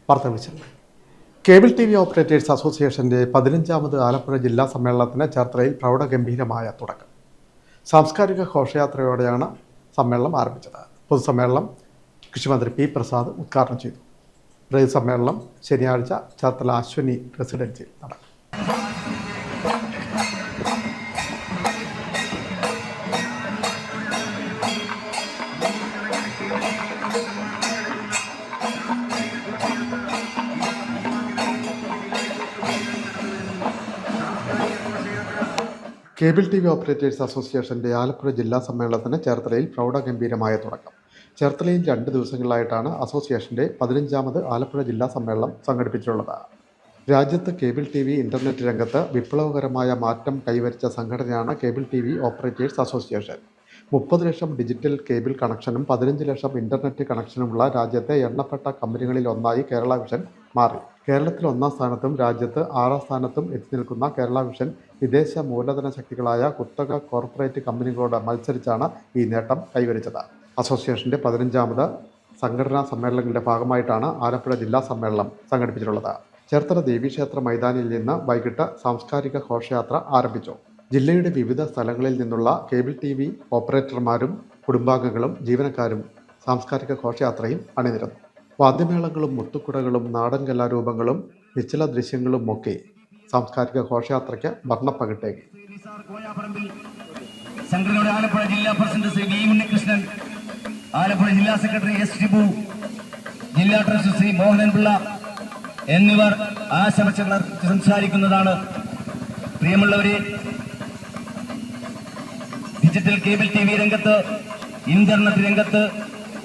വാർത്താ വിശകലനം. Cable T V ഓപ്പറേറ്റേഴ്സ് അസോസിയേഷന്റെ 15ാമത് ആലപ്പുഴ ജില്ലാ സമ്മേളനത്തിന് ചേർത്തലയിൽ പ്രൗഢഗംഭീരമായ തുടക്കം. സാംസ്കാരിക ഘോഷയാത്രയോടെയാണ് സമ്മേളനം ആരംഭിച്ചത്. പൊതുസമ്മേളനം കൃഷിമന്ത്രി പി പ്രസാദ് ഉദ്ഘാടനം ചെയ്തു. സമ്മേളനം ശനിയാഴ്ച ചേർത്തല അശ്വനി റെസിഡൻസിയിൽ നടക്കും. കേബിൾ ടി വി ഓപ്പറേറ്റേഴ്സ് അസോസിയേഷന്റെ ആലപ്പുഴ ജില്ലാ സമ്മേളനത്തിന് ചേർത്തലയിൽ പ്രൗഢഗംഭീരമായ തുടക്കം. ചേർത്തലയിൽ 2 ദിവസങ്ങളിലായിട്ടാണ് അസോസിയേഷന്റെ 15ാമത് ആലപ്പുഴ ജില്ലാ സമ്മേളനം സംഘടിപ്പിച്ചിട്ടുള്ളത്. രാജ്യത്ത് കേബിൾ ടി വി ഇന്റർനെറ്റ് രംഗത്ത് വിപ്ലവകരമായ മാറ്റം കൈവരിച്ച സംഘടനയാണ് cable T V operators association. 30 ലക്ഷം ഡിജിറ്റൽ കേബിൾ കണക്ഷനും 15 ലക്ഷം ഇന്റർനെറ്റ് കണക്ഷനുമുള്ള രാജ്യത്തെ എണ്ണപ്പെട്ട കമ്പനികളിൽ ഒന്നായി കേരള വിഷൻ മാറി. കേരളത്തിൽ 1ാം സ്ഥാനത്തും രാജ്യത്ത് 6ാം സ്ഥാനത്തും എത്തി നിൽക്കുന്ന കേരള വിഷൻ വിദേശ മൂലധന ശക്തികളായ കുത്തക കോർപ്പറേറ്റ് കമ്പനികളോട് മത്സരിച്ചാണ് ഈ നേട്ടം കൈവരിച്ചത്. അസോസിയേഷന്റെ 15ാമത് സംഘടനാ സമ്മേളനങ്ങളുടെ ഭാഗമായിട്ടാണ് ആലപ്പുഴ ജില്ലാ സമ്മേളനം സംഘടിപ്പിച്ചിട്ടുള്ളത്. ചേർത്തല ദേവീക്ഷേത്ര മൈതാനിയിൽ നിന്ന് വൈകിട്ട് സാംസ്കാരിക ഘോഷയാത്ര ആരംഭിച്ചു. ജില്ലയുടെ വിവിധ സ്ഥലങ്ങളിൽ നിന്നുള്ള കേബിൾ ടി വി ഓപ്പറേറ്റർമാരും കുടുംബാംഗങ്ങളും ജീവനക്കാരും സാംസ്കാരിക ഘോഷയാത്രയിൽ അണിനിരന്നു. വാദ്യമേളങ്ങളും മുത്തുക്കുടകളും നാടൻ കലാരൂപങ്ങളും നിശ്ചല ദൃശ്യങ്ങളും ഒക്കെ സാംസ്കാരിക ഘോഷയാത്രയ്ക്ക് വർണ്ണപ്പകിട്ടേകി. സംഘടനയുടെ ആലപ്പുഴ ജില്ലാ പ്രസിഡന്റ് ശ്രീ വി ഉണ്ണികൃഷ്ണൻ, ആലപ്പുഴ ജില്ലാ സെക്രട്ടറി എസ് ഷിബു, ജില്ലാ ട്രഷറർ ശ്രീ മോഹനൻ പിള്ള എന്നിവർ ആശംസകൾ സംസാരിക്കുന്നതാണ്. പ്രിയമുള്ളവരെ, ഡിജിറ്റൽ കേബിൾ ടി വി രംഗത്ത്, ഇന്റർനെറ്റ് രംഗത്ത്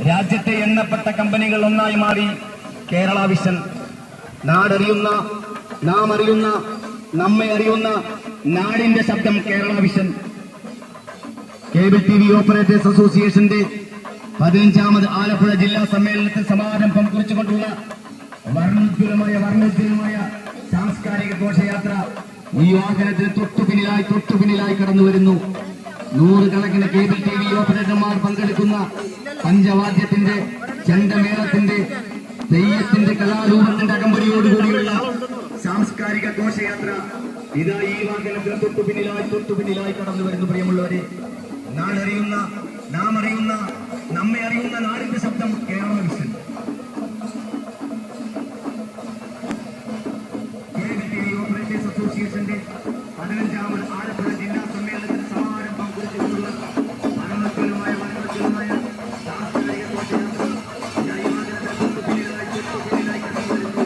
രാജ്യത്തെ എണ്ണപ്പെട്ട കമ്പനികൾ ഒന്നായി മാറി കേരള വിഷൻ. നാടറിയുന്ന, നാം അറിയുന്ന, നമ്മെ അറിയുന്ന നാടിന്റെ ശബ്ദം Kerala Vision. Cable T V ഓപ്പറേറ്റേഴ്സ് അസോസിയേഷന്റെ 15ാമത് ആലപ്പുഴ ജില്ലാ സമ്മേളനത്തിൽ സമാരംഭം കുറിച്ചുകൊണ്ടുള്ള വർണ്ണോജ്വലമായ സാംസ്കാരിക ഘോഷയാത്ര ഈ വാഹനത്തിന് തൊട്ടുപിന്നിലായി കടന്നു വരുന്നു. 100 കണക്കിന് കേബിൾ ടി വി ഓപ്പറേറ്റർമാർ പങ്കെടുക്കുന്ന പഞ്ചവാദ്യത്തിന്റെ, ചെണ്ടമേളത്തിന്റെ, തെയ്യത്തിന്റെ കലാരൂപത്തിന്റെ അകമ്പടിയോടുകൂടിയുള്ള സാംസ്കാരിക ഘോഷയാത്ര ഇതാ ഈ വാഹനത്തിന് തൊട്ടുപിന്നിലായി കടന്നു വരുന്നു. പ്രിയമുള്ളവരെ, നാടറിയുന്ന, നാം അറിയുന്ന, നമ്മെ അറിയുന്ന നാടിന്റെ ശബ്ദം Kerala Vision. Cable T V ഓപ്പറേറ്റേഴ്സ് അസോസിയേഷന്റെ 15ാമത് ആലപ്പുഴ ജില്ലാ സമ്മേളനത്തിൽ സമാരംഭം കുറിച്ചുകൊണ്ടുള്ള വർണ്ണോജ്വലമായ സാംസ്കാരിക ഘോഷയാത്ര തൊട്ടുപിന്നിലായി കടന്നു വരുന്നു.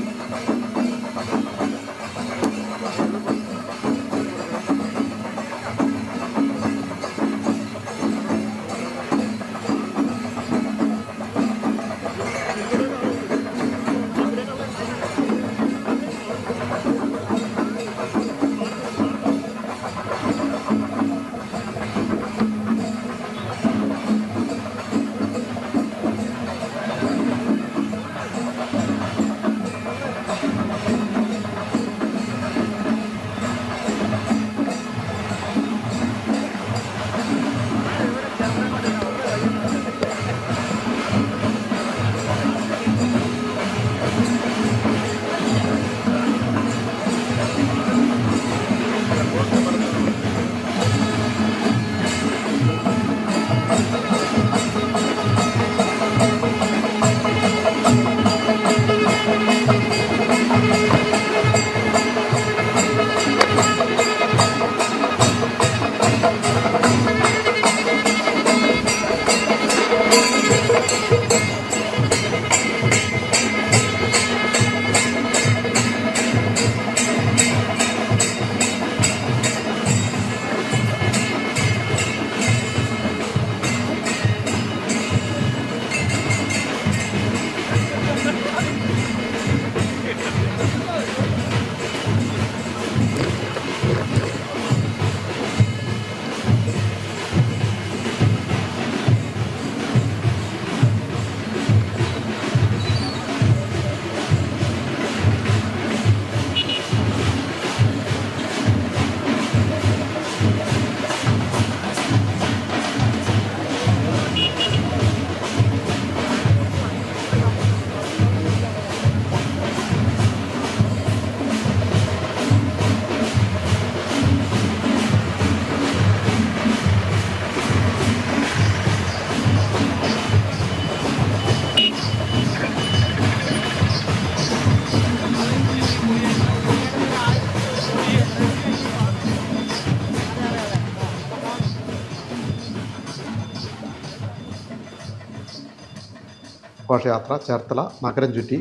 ഘോഷയാത്ര ചേർത്തല നഗരം ചുറ്റി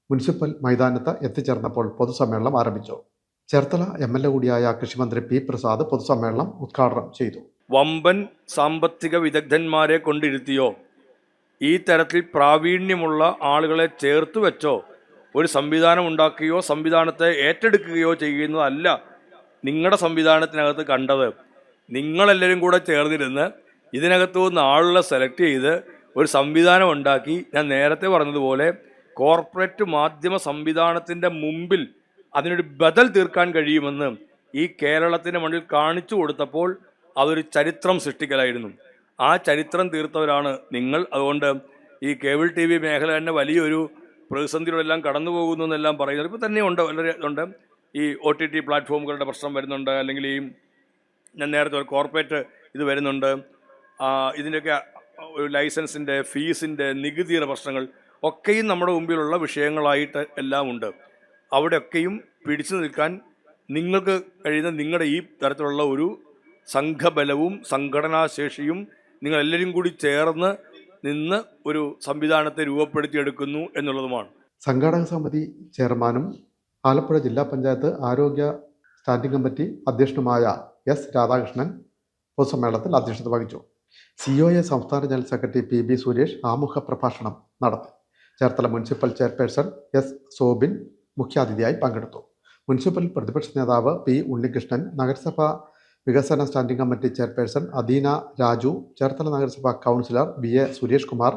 മുനിസിപ്പൽ മൈതാനത്ത് എത്തിച്ചേർന്നപ്പോൾ പൊതുസമ്മേളനം ആരംഭിച്ചു. ചേർത്തല MLA കൂടിയായ കൃഷിമന്ത്രി P. പ്രസാദ് പൊതുസമ്മേളനം ഉദ്ഘാടനം ചെയ്തു. വമ്പൻ സാമ്പത്തിക വിദഗ്ധന്മാരെ കൊണ്ടിരുത്തിയോ ഈ തരത്തിൽ പ്രാവീണ്യമുള്ള ആളുകളെ ചേർത്ത് വെച്ചോ ഒരു സംവിധാനം ഉണ്ടാക്കുകയോ സംവിധാനത്തെ ഏറ്റെടുക്കുകയോ ചെയ്യുന്നതല്ല നിങ്ങളുടെ സംവിധാനത്തിനകത്ത് കണ്ടത്. നിങ്ങളെല്ലാവരും കൂടെ ചേർന്നിരുന്ന് ഇതിനകത്തു നിന്ന് ആളുകളെ സെലക്ട് ചെയ്ത് ഒരു സംവിധാനം ഉണ്ടാക്കി, ഞാൻ നേരത്തെ പറഞ്ഞതുപോലെ കോർപ്പറേറ്റ് മാധ്യമ സംവിധാനത്തിൻ്റെ മുമ്പിൽ അതിനൊരു ബദൽ തീർക്കാൻ കഴിയുമെന്ന് ഈ കേരളത്തിൻ്റെ മണ്ണിൽ കാണിച്ചു കൊടുത്തപ്പോൾ അതൊരു ചരിത്രം സൃഷ്ടിക്കലായിരുന്നു. ആ ചരിത്രം തീർത്തവരാണ് നിങ്ങൾ. അതുകൊണ്ട് ഈ കേബിൾ TV മേഖല തന്നെ വലിയൊരു പ്രതിസന്ധികളെല്ലാം കടന്നു പോകുന്നു എന്നെല്ലാം പറയുന്നത് ഇപ്പോൾ തന്നെ ഉണ്ട്. വളരെ ഉണ്ട്. ഈ OTT പ്ലാറ്റ്ഫോമുകളുടെ പ്രശ്നം വരുന്നുണ്ട്, അല്ലെങ്കിൽ ഈ ഞാൻ നേരത്തെ ഒരു കോർപ്പറേറ്റ് ഇത് വരുന്നുണ്ട്. ഇതിൻ്റെയൊക്കെ ഒരു ലൈസൻസിൻ്റെ ഫീസിൻ്റെ നികുതിയുടെ പ്രശ്നങ്ങൾ ഒക്കെയും നമ്മുടെ മുമ്പിലുള്ള വിഷയങ്ങളായിട്ട് എല്ലാം ഉണ്ട്. അവിടെയൊക്കെയും പിടിച്ചു നിൽക്കാൻ നിങ്ങൾക്ക് കഴിയുന്ന നിങ്ങളുടെ ഈ തരത്തിലുള്ള ഒരു സംഘബലവും സംഘടനാശേഷിയും നിങ്ങളെല്ലാവരും കൂടി ചേർന്ന് നിന്ന് ഒരു സംവിധാനത്തെ രൂപപ്പെടുത്തിയെടുക്കുന്നു എന്നുള്ളതുമാണ്. സംഘാടക സമിതി ചെയർമാനും ആലപ്പുഴ ജില്ലാ പഞ്ചായത്ത് ആരോഗ്യ സ്റ്റാൻഡിംഗ് കമ്മിറ്റി അധ്യക്ഷനുമായ S. രാധാകൃഷ്ണൻ പൊതുസമ്മേളനത്തിൽ അധ്യക്ഷത വഹിച്ചു. COA സംസ്ഥാന ജനറൽ സെക്രട്ടറി PB സുരേഷ് ആമുഖ പ്രഭാഷണം നടത്തി. Cherthala municipal chairperson S. Sobin മുഖ്യാതിഥിയായി പങ്കെടുത്തു. മുനിസിപ്പൽ പ്രതിപക്ഷ നേതാവ് P. ഉണ്ണികൃഷ്ണൻ, നഗരസഭാ വികസന standing committee chairperson Adeena Raju, Cherthala നഗരസഭാ councillor BA Suresh Kumar,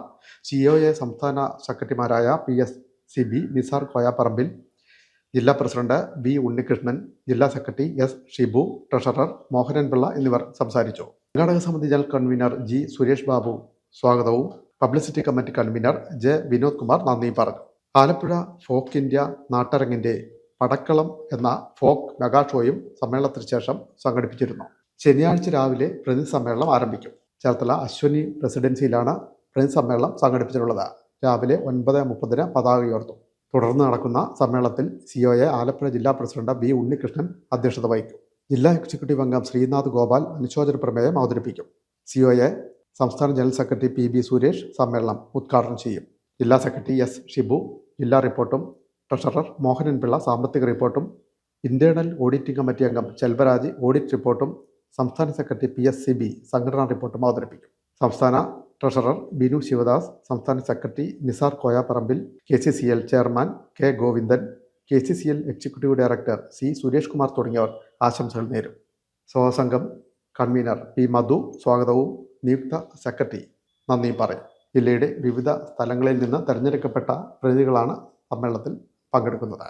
COA സംസ്ഥാന സെക്രട്ടറിമാരായ PS CB നിസാർ കോയാപ്പറമ്പിൽ, ജില്ലാ പ്രസിഡന്റ് B. ഉണ്ണികൃഷ്ണൻ, ജില്ലാ secretary S. Shibu, treasurer Mohanan Pillai എന്നിവർ സംസാരിച്ചു. സംഘാടക സമിതി general convener G. Suresh Babu സ്വാഗതവും publicity committee convener J. Vinod Kumar നന്ദിയും പറഞ്ഞു. ആലപ്പുഴ ഫോക്ക് ഇന്ത്യ നാട്ടരങ്ങിൻ്റെ പടക്കളം എന്ന ഫോക്ക് മെഗാ ഷോയും സമ്മേളനത്തിന് ശേഷം സംഘടിപ്പിച്ചിരുന്നു. ശനിയാഴ്ച രാവിലെ പ്രതിനിധി സമ്മേളനം ആരംഭിക്കും. ചേർത്തല അശ്വനി റെസിഡൻസിയിലാണ് പ്രതിനിധി സമ്മേളനം സംഘടിപ്പിച്ചിട്ടുള്ളത്. രാവിലെ 9:30 പതാക ഉയർത്തും. തുടർന്ന് നടക്കുന്ന സമ്മേളനത്തിൽ COA ആലപ്പുഴ ജില്ലാ പ്രസിഡന്റ് B. ഉണ്ണികൃഷ്ണൻ അധ്യക്ഷത വഹിക്കും. ജില്ലാ എക്സിക്യൂട്ടീവ് അംഗം ശ്രീനാഥ് ഗോപാൽ അനുശോചന പ്രമേയം അവതരിപ്പിക്കും. COA സംസ്ഥാന ജനറൽ സെക്രട്ടറി PB സുരേഷ് സമ്മേളനം ഉദ്ഘാടനം ചെയ്യും. ജില്ലാ സെക്രട്ടറി S. ഷിബു ജില്ലാ റിപ്പോർട്ടും, ട്രഷറർ മോഹനൻ പിള്ള സാമ്പത്തിക റിപ്പോർട്ടും, ഇന്റേണൽ ഓഡിറ്റിംഗ് കമ്മിറ്റി അംഗം ചെൽവരാജ് ഓഡിറ്റ് റിപ്പോർട്ടും, സംസ്ഥാന സെക്രട്ടറി PSCB സംഘടനാ റിപ്പോർട്ടും അവതരിപ്പിക്കും. സംസ്ഥാന ട്രഷറർ ബിനു ശിവദാസ്, സംസ്ഥാന secretary Nisar Koyaparambil, KCCL chairman K. Govindan, KCCL executive director C. Suresh Kumar തുടങ്ങിയവർ ആശംസകൾ നേരും. സ്വാഗതസംഘം കൺവീനർ P. മധു സ്വാഗതവും നിയുക്ത സെക്രട്ടറി നന്ദിയും പറയും. ജില്ലയുടെ വിവിധ സ്ഥലങ്ങളിൽ നിന്ന് തെരഞ്ഞെടുക്കപ്പെട്ട പ്രതിനിധികളാണ് സമ്മേളനത്തിൽ പങ്കെടുക്കുന്നത്.